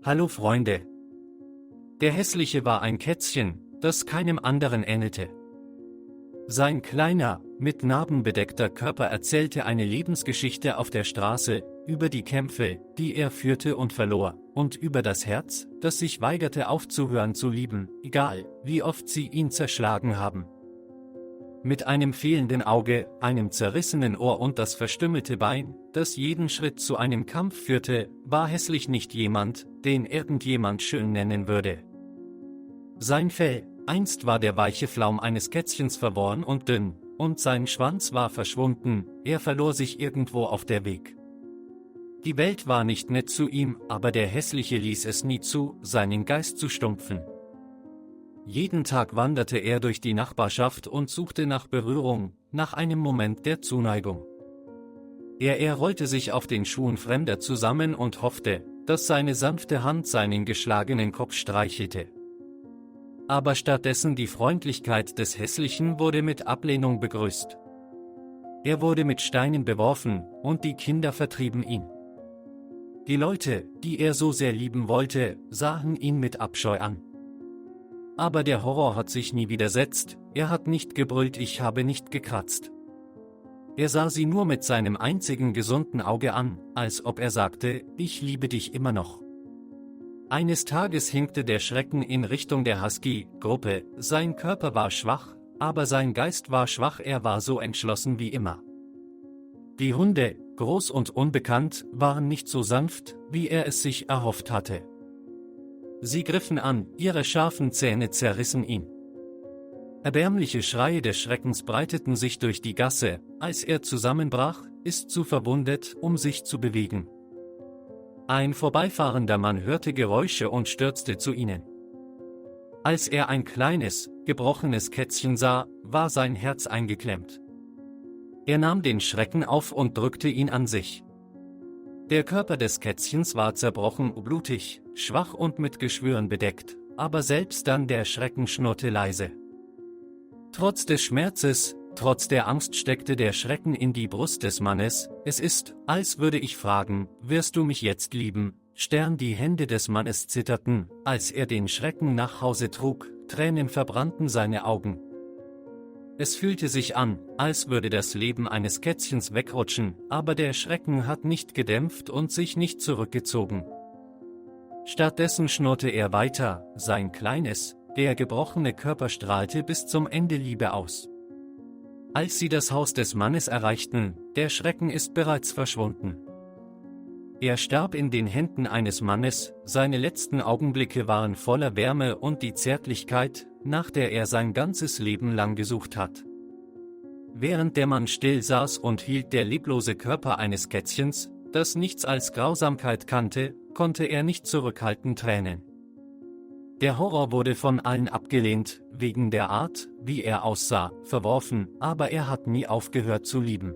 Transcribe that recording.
Hallo Freunde. Der Hässliche war ein Kätzchen, das keinem anderen ähnelte. Sein kleiner, mit Narben bedeckter Körper erzählte eine Lebensgeschichte auf der Straße, über die Kämpfe, die er führte und verlor, und über das Herz, das sich weigerte aufzuhören zu lieben, egal, wie oft sie ihn zerschlagen haben. Mit einem fehlenden Auge, einem zerrissenen Ohr und das verstümmelte Bein, das jeden Schritt zu einem Kampf führte, war Hässlich nicht jemand, den irgendjemand schön nennen würde. Sein Fell, einst war der weiche Flaum eines Kätzchens verworren und dünn, und sein Schwanz war verschwunden, er verlor sich irgendwo auf der Weg. Die Welt war nicht nett zu ihm, aber der Hässliche ließ es nie zu, seinen Geist zu stumpfen. Jeden Tag wanderte er durch die Nachbarschaft und suchte nach Berührung, nach einem Moment der Zuneigung. Er rollte sich auf den Schuhen Fremder zusammen und hoffte, dass seine sanfte Hand seinen geschlagenen Kopf streichelte. Aber stattdessen die Freundlichkeit des Hässlichen wurde mit Ablehnung begrüßt. Er wurde mit Steinen beworfen, und die Kinder vertrieben ihn. Die Leute, die er so sehr lieben wollte, sahen ihn mit Abscheu an. Aber der Horror hat sich nie widersetzt, er hat nicht gebrüllt, ich habe nicht gekratzt. Er sah sie nur mit seinem einzigen gesunden Auge an, als ob er sagte, ich liebe dich immer noch. Eines Tages hinkte der Schrecken in Richtung der Husky-Gruppe, sein Körper war schwach, aber sein Geist war schwach, er war so entschlossen wie immer. Die Hunde, groß und unbekannt, waren nicht so sanft, wie er es sich erhofft hatte. Sie griffen an, ihre scharfen Zähne zerrissen ihn. Erbärmliche Schreie des Schreckens breiteten sich durch die Gasse, als er zusammenbrach, ist zu verwundet, um sich zu bewegen. Ein vorbeifahrender Mann hörte Geräusche und stürzte zu ihnen. Als er ein kleines, gebrochenes Kätzchen sah, war sein Herz eingeklemmt. Er nahm den Schrecken auf und drückte ihn an sich. Der Körper des Kätzchens war zerbrochen, blutig, schwach und mit Geschwüren bedeckt, aber selbst dann der Schrecken schnurrte leise. Trotz des Schmerzes, trotz der Angst steckte der Schrecken in die Brust des Mannes, es ist, als würde ich fragen, wirst du mich jetzt lieben? Stern, die Hände des Mannes zitterten, als er den Schrecken nach Hause trug, Tränen verbrannten seine Augen. Es fühlte sich an, als würde das Leben eines Kätzchens wegrutschen, aber der Schrecken hat nicht gedämpft und sich nicht zurückgezogen. Stattdessen schnurrte er weiter, sein kleines, der gebrochene Körper strahlte bis zum Ende Liebe aus. Als sie das Haus des Mannes erreichten, der Schrecken ist bereits verschwunden. Er starb in den Händen eines Mannes, seine letzten Augenblicke waren voller Wärme und die Zärtlichkeit, nach der er sein ganzes Leben lang gesucht hat. Während der Mann still saß und hielt der leblose Körper eines Kätzchens, das nichts als Grausamkeit kannte, konnte er nicht zurückhalten Tränen. Der Horror wurde von allen abgelehnt, wegen der Art, wie er aussah, verworfen, aber er hat nie aufgehört zu lieben.